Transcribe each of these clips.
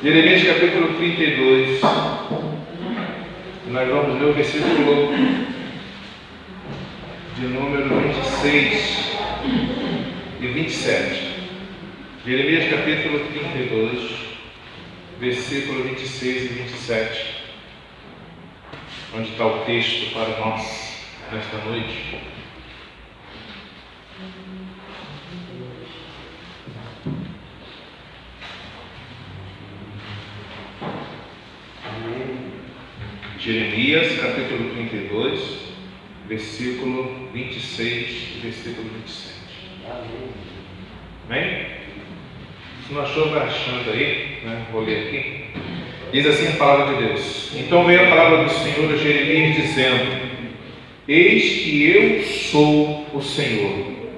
Jeremias capítulo 32, nós vamos ler o versículo de número 26 e 27. Jeremias capítulo 32, versículo 26 e 27, onde está o texto para nós nesta noite. Jeremias capítulo 32, versículo 26 e versículo 27. Amém? Se não achou, vai achando aí, né? Vou ler aqui. Diz assim a palavra de Deus: Então veio a palavra do Senhor a Jeremias dizendo: Eis que eu sou o Senhor,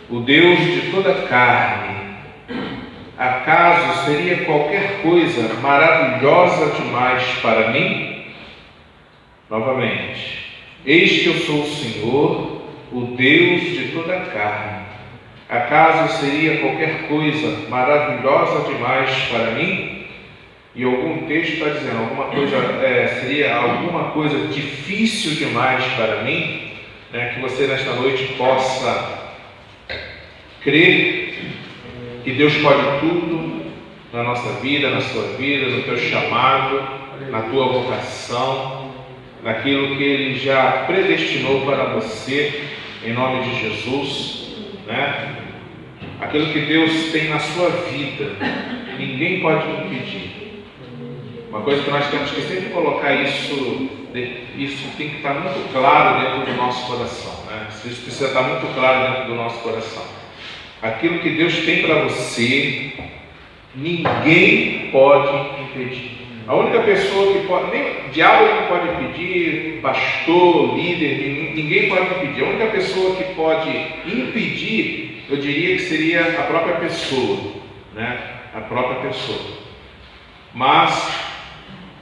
o Deus de toda a carne. Acaso seria qualquer coisa maravilhosa demais para mim? Novamente, eis que eu sou o Senhor, o Deus de toda a carne. Acaso seria qualquer coisa maravilhosa demais para mim? E algum texto está dizendo alguma coisa, seria alguma coisa difícil demais para mim, né? Que você nesta noite possa crer que Deus pode tudo na nossa vida, na sua vida, no teu chamado, na tua vocação, naquilo que Ele já predestinou para você, em nome de Jesus, né? Aquilo que Deus tem na sua vida, ninguém pode impedir. Uma coisa que nós temos que sempre colocar isso tem que estar muito claro dentro do nosso coração, né? Isso precisa estar muito claro dentro do nosso coração. Aquilo que Deus tem para você, ninguém pode impedir. A única pessoa que pode, nem o diabo não pode impedir, pastor, líder, ninguém pode impedir. A única pessoa que pode impedir, eu diria que seria a própria pessoa, né? A própria pessoa. Mas,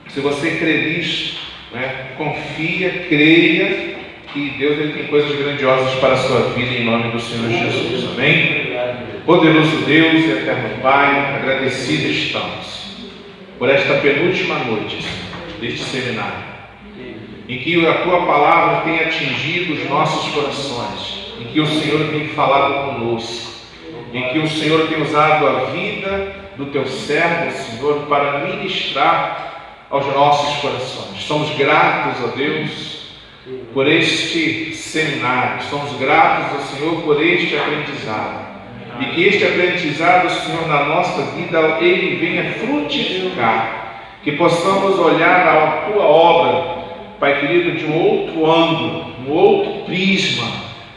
se você crê nisso, né? Confia, creia que Deus ele tem coisas grandiosas para a sua vida em nome do Senhor Jesus. Amém? Poderoso Deus e eterno Pai, agradecidos estamos por esta penúltima noite deste seminário, em que a Tua Palavra tem atingido os nossos corações, em que o Senhor tem falado conosco, em que o Senhor tem usado a vida do Teu servo, Senhor, para ministrar aos nossos corações. Somos gratos a Deus por este seminário, somos gratos ao Senhor por este aprendizado. E que este aprendizado, Senhor, na nossa vida, ele venha frutificar. Que possamos olhar a Tua obra, Pai querido, de um outro ângulo, um outro prisma.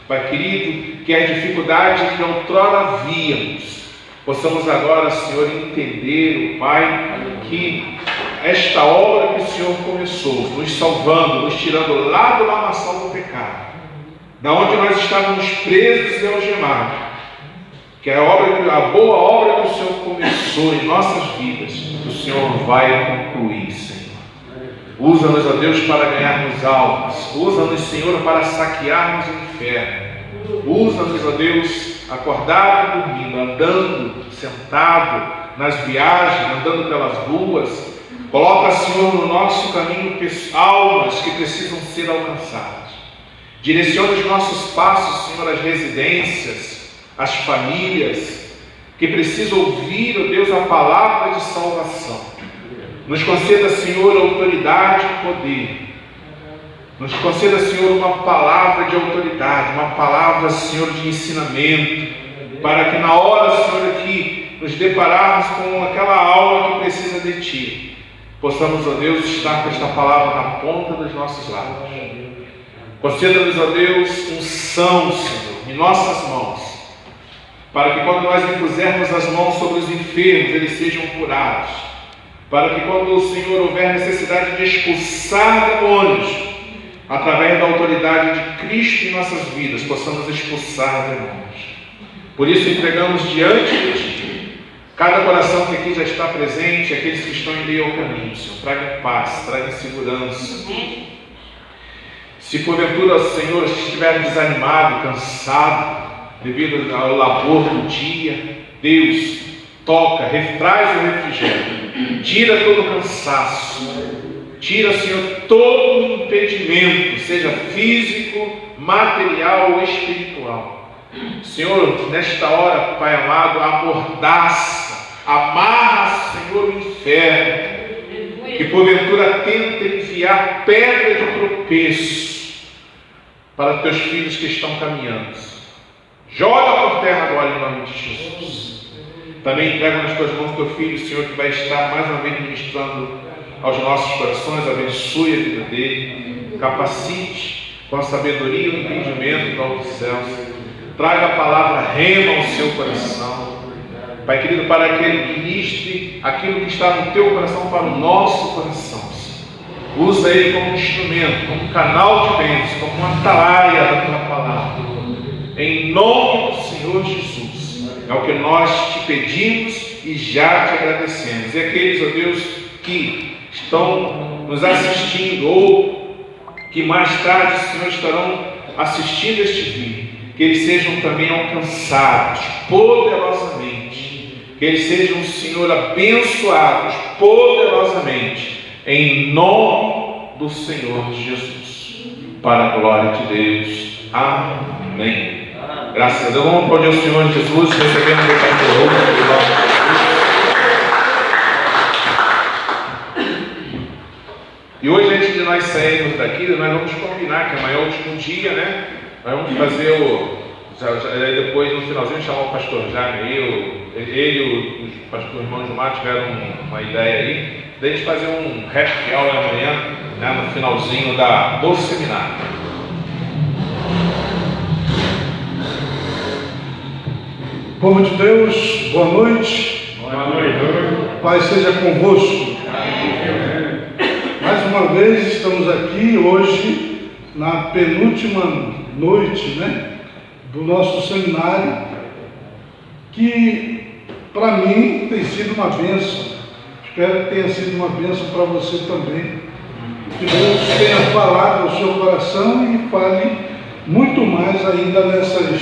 Pai querido, que a dificuldade que outrora víamos, possamos agora, Senhor, entender, Pai, que esta obra que o Senhor começou, nos salvando, nos tirando lá do lamaçal do pecado, da onde nós estávamos presos e algemados, que a boa obra que o Senhor começou em nossas vidas, o Senhor vai concluir, Senhor. Usa-nos, ó Deus, para ganharmos almas. Usa-nos, Senhor, para saquearmos o inferno. Usa-nos, ó Deus, acordado e dormindo, andando, sentado, nas viagens, andando pelas ruas. Coloca, Senhor, no nosso caminho almas que precisam ser alcançadas. Direciona os nossos passos, Senhor, às residências, as famílias que precisam ouvir, ó Deus, a palavra de salvação. Nos conceda, Senhor, autoridade e poder. Nos conceda, Senhor, uma palavra de autoridade, uma palavra, Senhor, de ensinamento, para que na hora, Senhor, que nos depararmos com aquela alma que precisa de Ti, possamos, ó Deus, estar com esta palavra na ponta dos nossos lábios. Conceda-nos, ó Deus, unção, Senhor, em nossas mãos, para que quando nós impusermos as mãos sobre os enfermos, eles sejam curados. Para que quando o Senhor houver necessidade de expulsar demônios, através da autoridade de Cristo em nossas vidas, possamos expulsar demônios. Por isso entregamos diante de Ti cada coração que aqui já está presente, aqueles que estão em meio ao caminho, Senhor. Traga paz, traga segurança. Se porventura, Senhor, estiver desanimado, cansado, devido ao labor do dia, Deus, toca, traz o refrigério. Tira todo cansaço. Tira, Senhor, todo impedimento, seja físico, material ou espiritual. Senhor, nesta hora, Pai amado, amordaça, amarra, Senhor, o inferno, que porventura tenta enviar pedra de tropeço para teus filhos que estão caminhando. Joga por terra agora em nome de Jesus. Também entrego nas tuas mãos teu filho, Senhor, que vai estar mais uma vez ministrando aos nossos corações. Abençoe a vida dele, capacite com a sabedoria e o entendimento do alto dos céus. Traga a palavra rema ao seu coração, Pai querido, para que ele ministre aquilo que está no teu coração para o nosso coração. Usa ele como instrumento, como canal de bênção, como uma atalaia da tua palavra. Em nome do Senhor Jesus, é o que nós te pedimos e já te agradecemos. E aqueles, ó Deus, que estão nos assistindo ou que mais tarde, Senhor, estarão assistindo este vídeo, que eles sejam também alcançados poderosamente, que eles sejam, Senhor, abençoados poderosamente, em nome do Senhor Jesus, para a glória de Deus. Amém. Graças a Deus. Vamos aplaudir o Senhor Jesus, recebendo o Pai do nome de Jesus. E hoje, antes de nós sairmos daqui, nós vamos combinar que amanhã é o último dia, né? Nós vamos fazer depois, no finalzinho, chamar o pastor Jaime, ele e o pastor irmão Gilmar tiveram uma ideia aí, de a gente fazer um happy hour amanhã, né, no finalzinho do seminário. Povo de Deus, boa noite. Boa noite. Pai seja convosco. Mais uma vez estamos aqui hoje na penúltima noite, né, do nosso seminário, que para mim tem sido uma bênção. Espero que tenha sido uma bênção para você também. Que Deus tenha falado ao seu coração e fale muito mais ainda nessas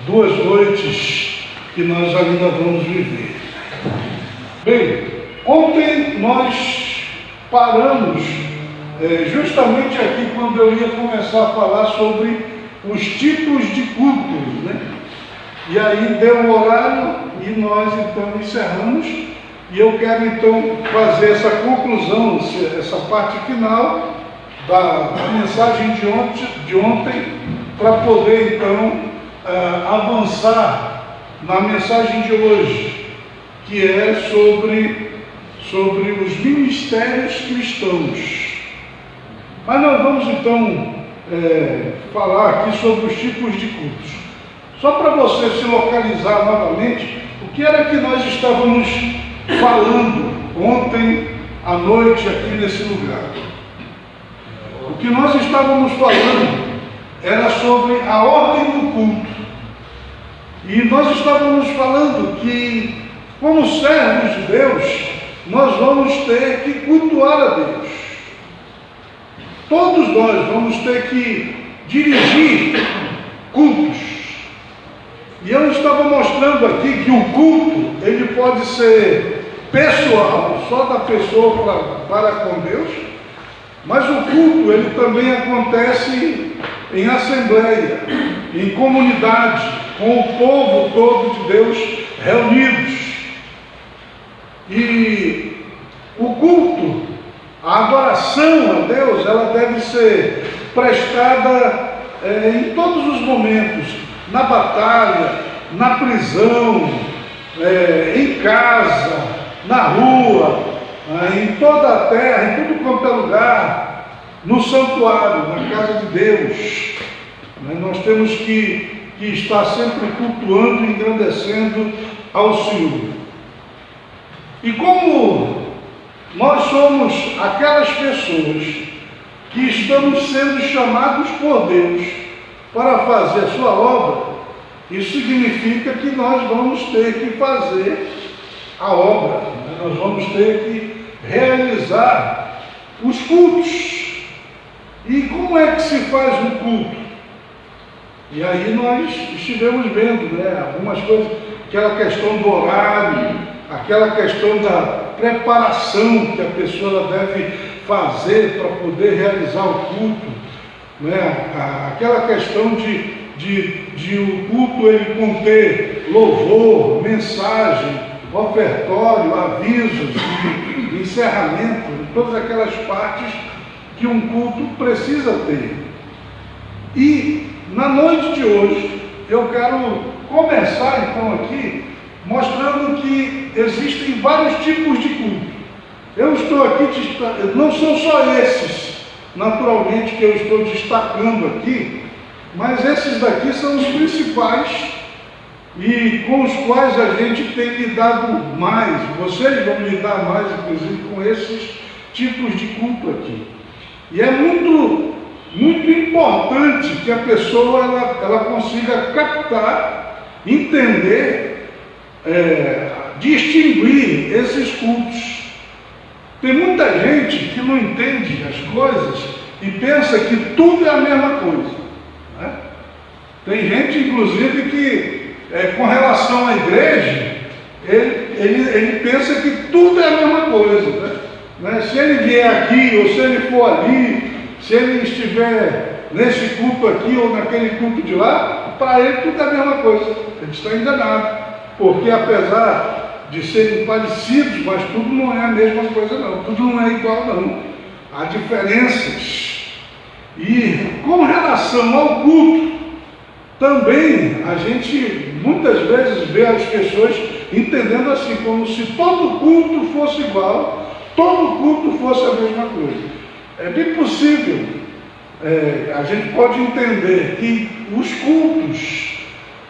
2 noites que nós ainda vamos viver. Bem, ontem nós paramos justamente aqui quando eu ia começar a falar sobre os tipos de cultos, né? E aí deu o horário e nós então encerramos, e eu quero então fazer essa conclusão, essa parte final da mensagem de ontem, para poder então avançar na mensagem de hoje, que é sobre os ministérios cristãos. Mas nós vamos então falar aqui sobre os tipos de cultos. Só para você se localizar novamente, o que era que nós estávamos falando ontem à noite aqui nesse lugar? O que nós estávamos falando era sobre a ordem do culto. E nós estávamos falando que, como servos de Deus, nós vamos ter que cultuar a Deus. Todos nós vamos ter que dirigir cultos. E eu estava mostrando aqui que o culto, ele pode ser pessoal, só da pessoa para com Deus, mas o culto, ele também acontece em assembleia, em comunidade, com o povo todo de Deus reunidos. E o culto, a adoração a Deus, ela deve ser prestada em todos os momentos, na batalha, na prisão, em casa, na rua, em toda a terra, em tudo quanto é lugar, no santuário, na casa de Deus. Nós temos que estar sempre cultuando e engrandecendo ao Senhor. E como nós somos aquelas pessoas que estamos sendo chamados por Deus para fazer a sua obra, isso significa que nós vamos ter que fazer a obra, nós vamos ter que realizar os cultos. E como é que se faz um culto? E aí nós estivemos vendo, algumas coisas, aquela questão do horário, aquela questão da preparação que a pessoa deve fazer para poder realizar o culto, né? Aquela questão de o culto ele conter louvor, mensagem, ofertório, avisos, encerramento, todas aquelas partes que um culto precisa ter. E na noite de hoje eu quero começar então aqui mostrando que existem vários tipos de culto. Eu estou aqui, não são só esses, naturalmente, que eu estou destacando aqui, mas esses daqui são os principais e com os quais a gente tem lidado mais. Vocês vão lidar mais, inclusive, com esses tipos de culto aqui. E é muito importante que a pessoa ela consiga captar, entender, distinguir esses cultos. Tem muita gente que não entende as coisas e pensa que tudo é a mesma coisa, né? Tem gente, inclusive, que com relação à igreja, ele pensa que tudo é a mesma coisa, né? Se ele vier aqui ou se ele for ali, se ele estiver nesse culto aqui ou naquele culto de lá, para ele tudo é a mesma coisa. Ele está enganado, porque apesar de serem parecidos, mas tudo não é a mesma coisa não, tudo não é igual não, há diferenças. E com relação ao culto, também a gente muitas vezes vê as pessoas entendendo assim, como se todo culto fosse igual, todo culto fosse a mesma coisa. É bem possível, a gente pode entender que os cultos,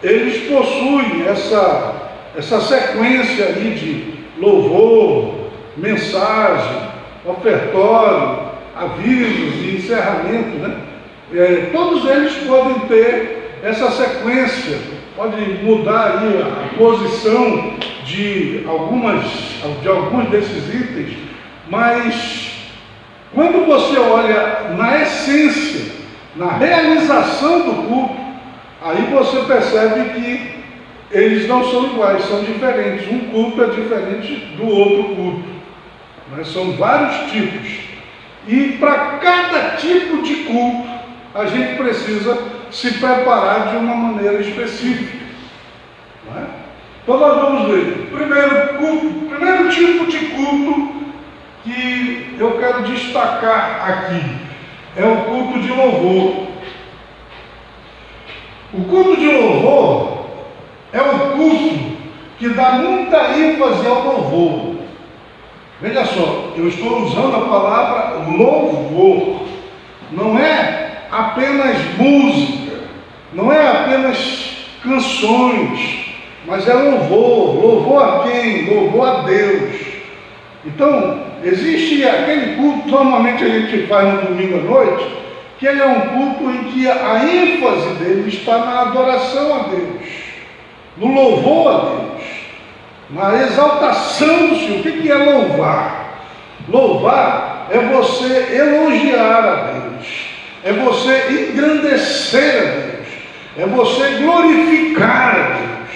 eles possuem essa sequência ali de louvor, mensagem, ofertório, avisos e encerramento, né? Todos eles podem ter essa sequência, pode mudar aí a posição de alguns desses itens, mas quando você olha na essência, na realização do culto, aí você percebe que eles não são iguais, são diferentes. Um culto é diferente do outro culto, né? São vários tipos. E para cada tipo de culto, a gente precisa se preparar de uma maneira específica, né? Então nós vamos ver. Primeiro tipo de culto que eu quero destacar aqui é o culto de louvor. O culto de louvor é um culto que dá muita ênfase ao louvor. Veja só, eu estou usando a palavra louvor. Não é apenas música, não é apenas canções, mas é louvor. Louvor a quem? Louvor a Deus. Então, existe aquele culto, normalmente a gente faz no domingo à noite, que ele é um culto em que a ênfase dele está na adoração a Deus, no louvor a Deus, na exaltação do Senhor. O que é louvar? Louvar é você elogiar a Deus, é você engrandecer a Deus, é você glorificar a Deus,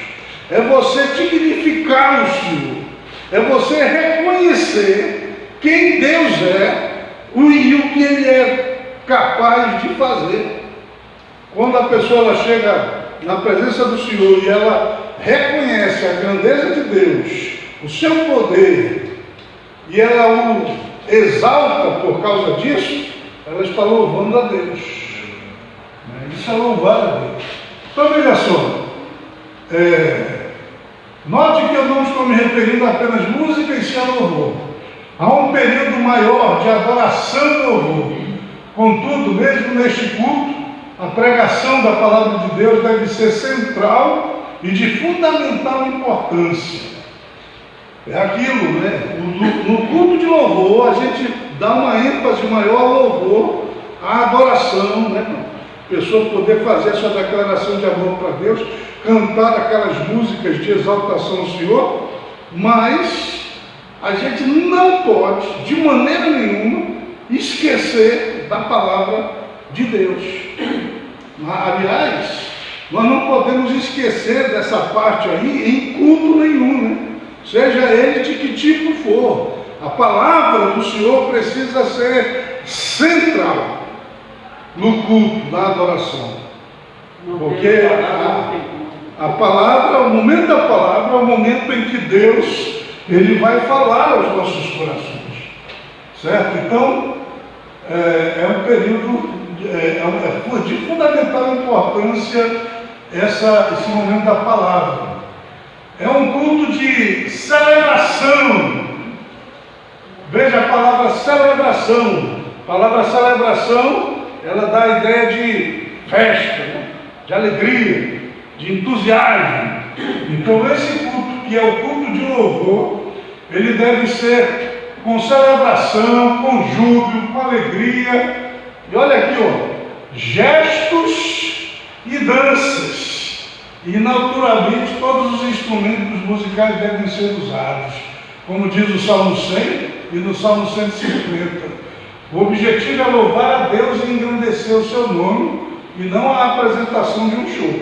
é você dignificar o Senhor, é você reconhecer quem Deus é e o que Ele é capaz de fazer. Quando a pessoa chega na presença do Senhor e ela reconhece a grandeza de Deus, o seu poder, e ela o exalta por causa disso, ela está louvando a Deus. Isso é louvar a Deus. Então veja só, note que eu não estou me referindo a apenas música e sim a louvor. Há um período maior de adoração e louvor. Contudo, mesmo neste culto, a pregação da palavra de Deus deve ser central e de fundamental importância. É aquilo, né? No culto de louvor, a gente dá uma ênfase maior ao louvor, à adoração, né? A pessoa poder fazer a sua declaração de amor para Deus, cantar aquelas músicas de exaltação ao Senhor, mas a gente não pode, de maneira nenhuma, esquecer da palavra de Deus. Aliás, nós não podemos esquecer dessa parte aí em culto nenhum, né? seja ele de que tipo for. A palavra do Senhor precisa ser central no culto, na adoração. Porque a palavra, o momento da palavra é o momento em que Deus, Ele vai falar aos nossos corações. Certo? Então, é um período, de fundamental importância esse momento da palavra. É um culto de celebração. Veja a palavra celebração. A palavra celebração, ela dá a ideia de festa, né? De alegria, de entusiasmo. Então esse culto, que é o culto de louvor, ele deve ser com celebração, com júbilo, com alegria. E olha aqui, gestos e danças. E naturalmente todos os instrumentos musicais devem ser usados. Como diz o Salmo 100 e no Salmo 150. O objetivo é louvar a Deus e engrandecer o seu nome, e não a apresentação de um show.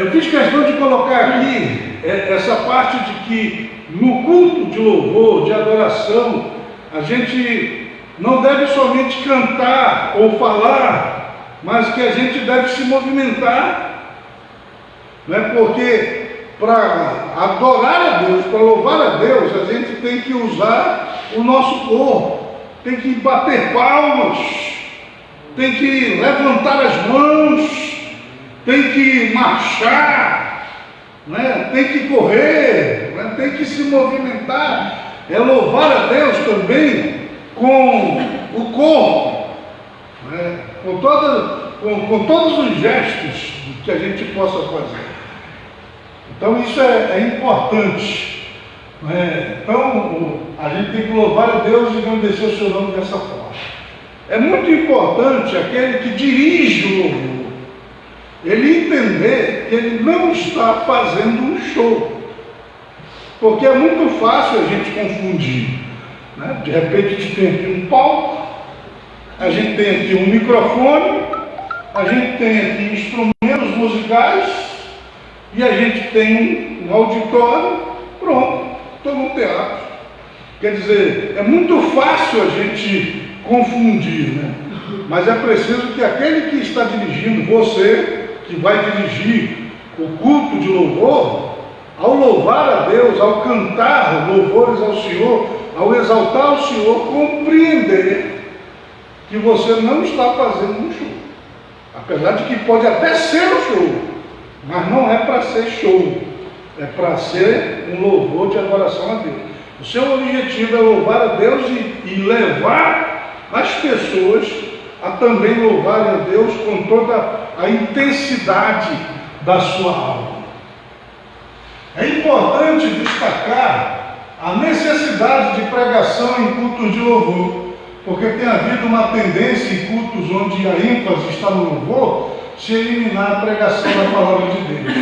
Eu fiz questão de colocar aqui essa parte de que no culto de louvor, de adoração, a gente não deve somente cantar ou falar, mas que a gente deve se movimentar, né? Porque para adorar a Deus, para louvar a Deus, a gente tem que usar o nosso corpo, tem que bater palmas, tem que levantar as mãos, tem que marchar, né? Tem que correr, né? Tem que se movimentar. É louvar a Deus também com o corpo, né? Com todos os gestos que a gente possa fazer. Então isso é importante, né? Então a gente tem que louvar a Deus e engrandecer o seu nome dessa forma. É muito importante aquele que dirige o louvor, ele entender que ele não está fazendo um show, porque é muito fácil a gente confundir, né? De repente a gente tem aqui um palco, a gente tem aqui um microfone, a gente tem aqui instrumentos musicais e a gente tem um auditório, pronto, estou no teatro. Quer dizer, é muito fácil a gente confundir, né? Mas é preciso que aquele que está dirigindo, você que vai dirigir o culto de louvor, ao louvar a Deus, ao cantar louvores ao Senhor, ao exaltar o Senhor, compreender que você não está fazendo um show. Apesar de que pode até ser um show, mas não é para ser show, é para ser um louvor de adoração a Deus. O seu objetivo é louvar a Deus e levar as pessoas a também louvarem a Deus com toda a intensidade da sua alma. É importante destacar a necessidade de pregação em cultos de louvor, porque tem havido uma tendência em cultos onde a ênfase está no louvor, se eliminar a pregação da palavra de Deus.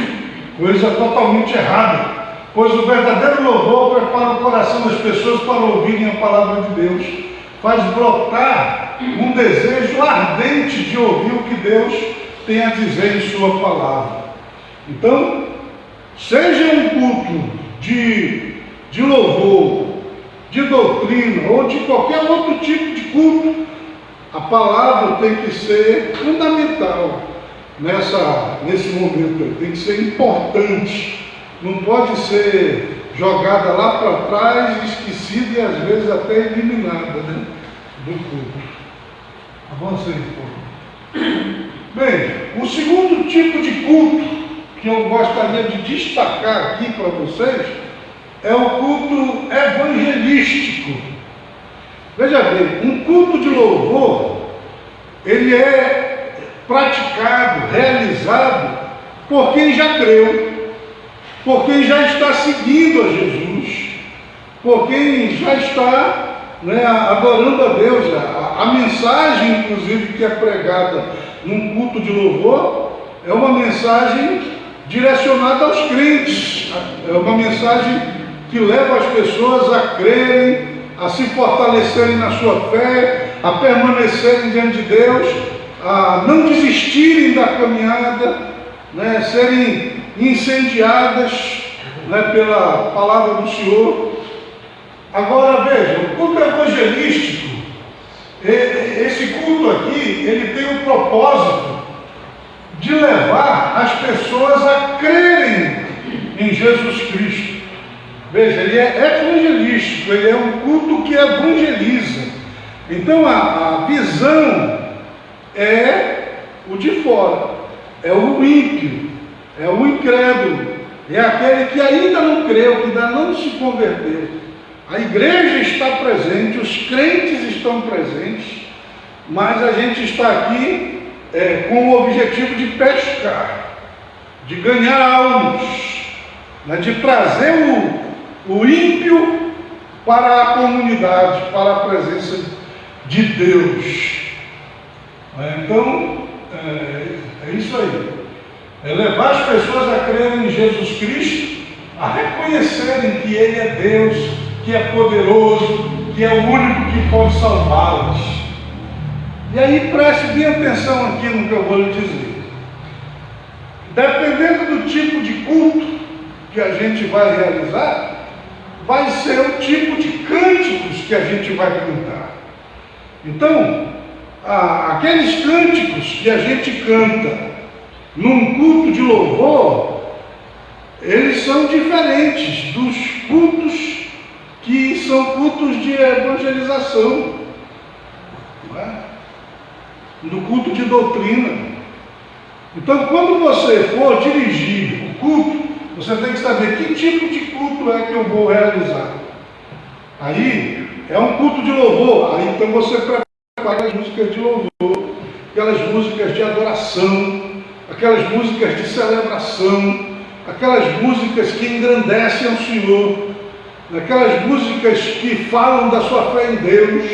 Coisa totalmente errada, pois o verdadeiro louvor prepara o coração das pessoas para ouvirem a palavra de Deus, faz brotar um desejo ardente de ouvir o que Deus tem a dizer em sua palavra. Então, seja um culto de louvor, de doutrina ou de qualquer outro tipo de culto, a palavra tem que ser fundamental nesse momento, tem que ser importante, não pode ser jogada lá para trás, esquecida e às vezes até eliminada, né, do culto. Avança aí, por favor. Bem, o segundo tipo de culto que eu gostaria de destacar aqui para vocês é o culto evangelístico. Veja bem, um culto de louvor, ele é praticado, realizado por quem já creu, por quem já está seguindo a Jesus, por quem já está, né, adorando a Deus. A mensagem, inclusive, que é pregada num culto de louvor, é uma mensagem direcionada aos crentes, é uma mensagem que leva as pessoas a crerem, a se fortalecerem na sua fé, a permanecerem diante de Deus, a não desistirem da caminhada, né, serem incendiadas né, pela palavra do Senhor. Agora veja, o culto evangelístico, esse culto aqui, ele tem o propósito de levar as pessoas a crerem em Jesus Cristo. Veja, ele é evangelístico, ele é um culto que evangeliza. Então a visão é o de fora, é o ímpio, é o incrédulo, é aquele que ainda não creu, que ainda não se converteu. A igreja está presente, os crentes estão presentes, mas a gente está aqui com o objetivo de pescar, de ganhar almas, né, de trazer o ímpio para a comunidade, para a presença de Deus. Então, é isso aí. É levar as pessoas a crerem em Jesus Cristo, a reconhecerem que Ele é Deus, que é poderoso, que é o único que pode salvá-las. E aí preste bem atenção aqui no que eu vou lhe dizer. Dependendo do tipo de culto que a gente vai realizar, vai ser o tipo de cânticos que a gente vai cantar. Então, aqueles cânticos que a gente canta num culto de louvor, eles são diferentes dos cultos que são cultos de evangelização, não é? Do culto de doutrina. Então, quando você for dirigir o culto, você tem que saber que tipo de culto é que eu vou realizar. Aí, é um culto de louvor, aí então você prepara as músicas de louvor, aquelas músicas de adoração, aquelas músicas de celebração, aquelas músicas que engrandecem ao Senhor, aquelas músicas que falam da sua fé em Deus,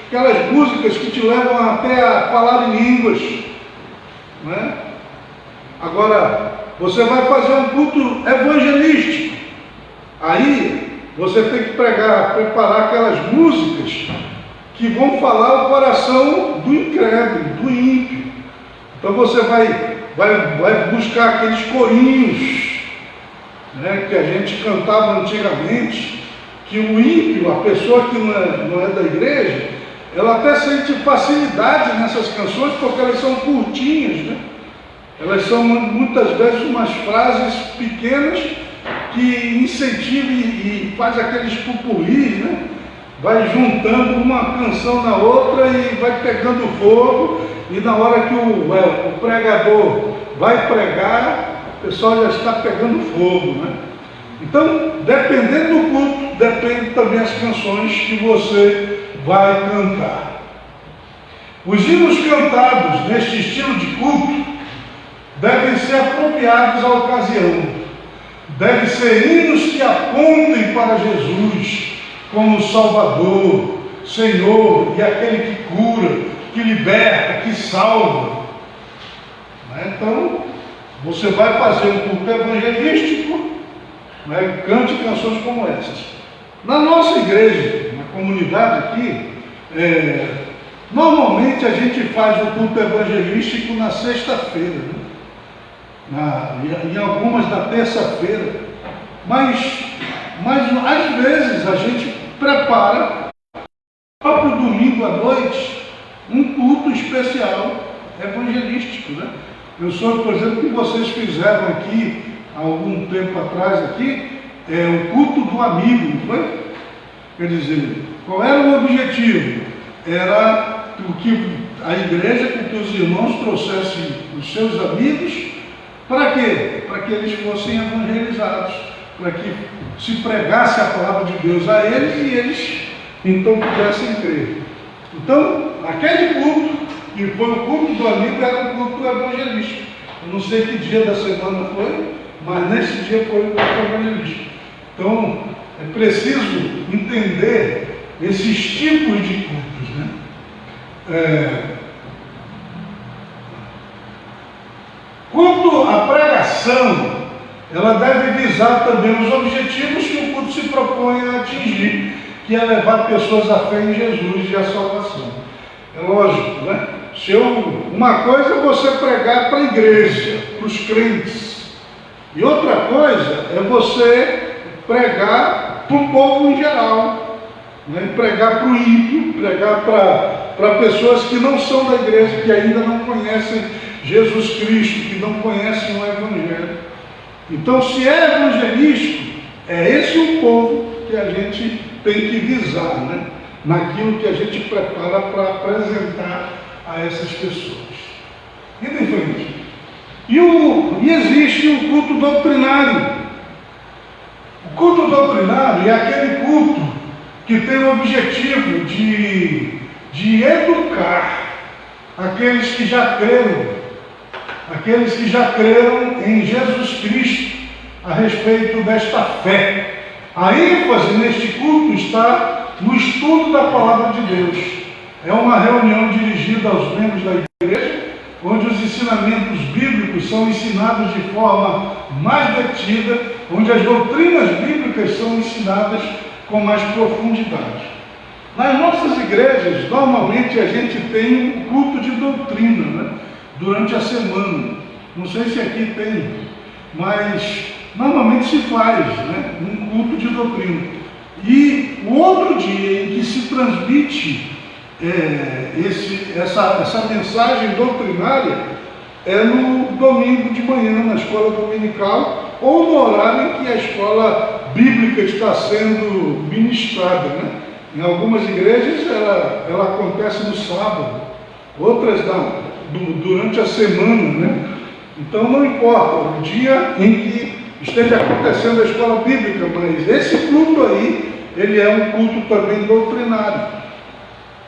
aquelas músicas que te levam até a falar em línguas, né? Agora, você vai fazer um culto evangelístico, aí você tem que preparar aquelas músicas que vão falar o coração do incrédulo, do ímpio. Então você vai buscar aqueles corinhos, né, que a gente cantava antigamente, que o ímpio, a pessoa que não é da igreja, ela até sente facilidade nessas canções, porque elas são curtinhas, né? Elas são muitas vezes umas frases pequenas que incentivam e faz aqueles pupurris, né? Vai juntando uma canção na outra e vai pegando fogo, e na hora que o pregador vai pregar, o pessoal já está pegando fogo, né? Então, dependendo do culto, depende também as canções que você vai cantar. Os hinos cantados neste estilo de culto devem ser apropriados à ocasião. Devem ser hinos que apontem para Jesus como Salvador, Senhor e aquele que cura, que liberta, que salva. Então, você vai fazer um culto evangelístico, né? Cante canções como essas. Na nossa igreja, na comunidade aqui, normalmente a gente faz o culto evangelístico na sexta-feira, né? Em algumas na terça-feira, mas às vezes a gente prepara para o domingo à noite um culto especial evangelístico, né? Eu soube, por exemplo, que vocês fizeram aqui há algum tempo atrás aqui, o culto do amigo, não foi? Quer dizer, qual era o objetivo? Era que a igreja, que os irmãos trouxessem os seus amigos, para quê? Para que eles fossem evangelizados, para que se pregasse a palavra de Deus a eles e eles então pudessem crer. Então, aquele culto, que foi o culto do amigo, era um culto evangelístico. Eu não sei que dia da semana foi, mas nesse dia foi o culto evangelístico. Então, é preciso entender esses tipos de cultos, né? Quanto à pregação, ela deve visar também os objetivos que o culto se propõe a atingir, que é levar pessoas à fé em Jesus e à salvação. É lógico, né? Uma coisa é você pregar para a igreja, para os crentes, e outra coisa é você pregar para o povo em geral, né? Pregar para o ímpio, pregar para pessoas que não são da igreja, que ainda não conhecem Jesus Cristo, que não conhecem o Evangelho. Então, se é evangelístico, é esse o povo que a gente tem que visar, né? Naquilo que a gente prepara para apresentar a essas pessoas. Indo em frente. E existe o culto doutrinário. O culto doutrinário é aquele culto que tem o objetivo de educar aqueles que já creram em Jesus Cristo a respeito desta fé. A ênfase neste culto está no estudo da palavra de Deus. É uma reunião dirigida aos membros da igreja, onde os ensinamentos bíblicos são ensinados de forma mais detida, onde as doutrinas bíblicas são ensinadas com mais profundidade. Nas nossas igrejas, normalmente a gente tem um culto de doutrina, né? Durante a semana. Não sei se aqui tem, mas normalmente se faz, né? Um culto de doutrina. E o outro dia em que se transmite essa mensagem doutrinária é no domingo de manhã, na escola dominical, ou no horário em que a escola bíblica está sendo ministrada, né? Em algumas igrejas ela acontece no sábado, outras durante a semana, né? Então não importa o dia em que esteja acontecendo a escola bíblica, mas esse culto aí, ele é um culto também doutrinário.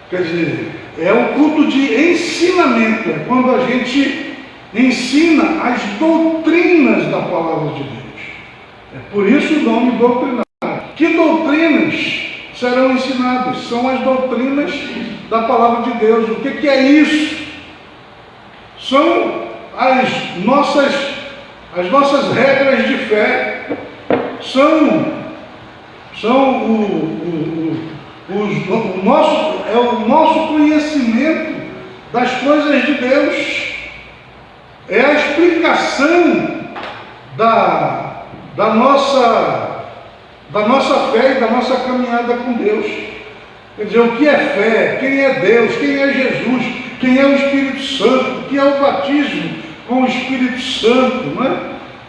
Quer dizer, é um culto de ensinamento, é quando a gente ensina as doutrinas da palavra de Deus. É por isso o nome doutrinário. Que doutrinas serão ensinadas? São as doutrinas da palavra de Deus. O que é isso? São as nossas regras de fé, o nosso conhecimento das coisas de Deus, é a explicação da nossa fé e da nossa caminhada com Deus. Quer dizer, o que é fé, quem é Deus, quem é Jesus, quem é o Espírito Santo, o que é o batismo com o Espírito Santo, não é?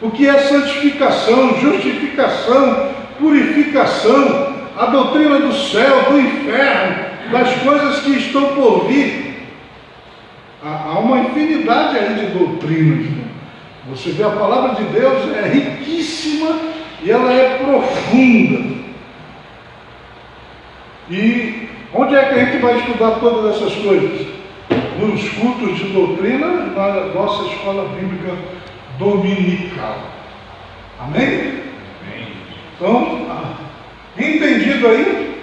O que é santificação, justificação, purificação, a doutrina do céu, do inferno, das coisas que estão por vir. Há uma infinidade aí de doutrinas, né? Você vê, a palavra de Deus é riquíssima e ela é profunda. E onde é que a gente vai estudar todas essas coisas? Nos cultos de doutrina, na nossa escola bíblica dominical. Amém? Amém. Então, entendido aí?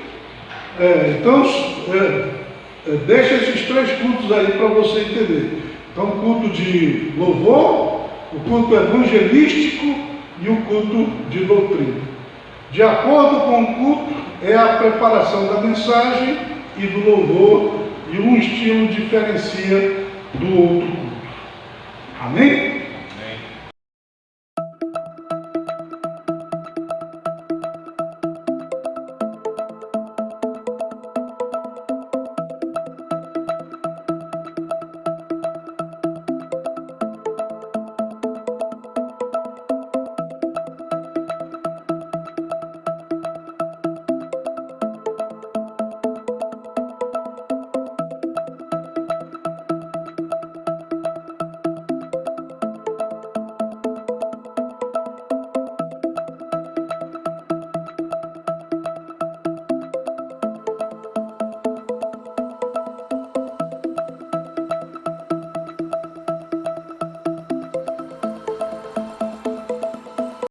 Deixa esses 3 cultos aí para você entender. Então, o culto de louvor, o culto evangelístico e o culto de doutrina. De acordo com o culto, é a preparação da mensagem e do louvor, e um estilo diferencia do outro culto. Amém?